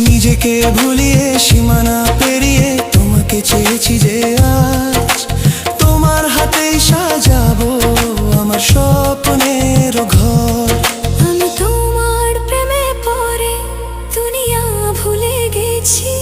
নিজেকে ভুলিয়ে সীমানা পেরিয়ে তোমাকে চেয়েছি যে আজ তোমার হাতেই সাজাবো আমার স্বপ্নের ঘর। আমি তোমার প্রেমে পড়ে দুনিয়া ভুলে গেছি।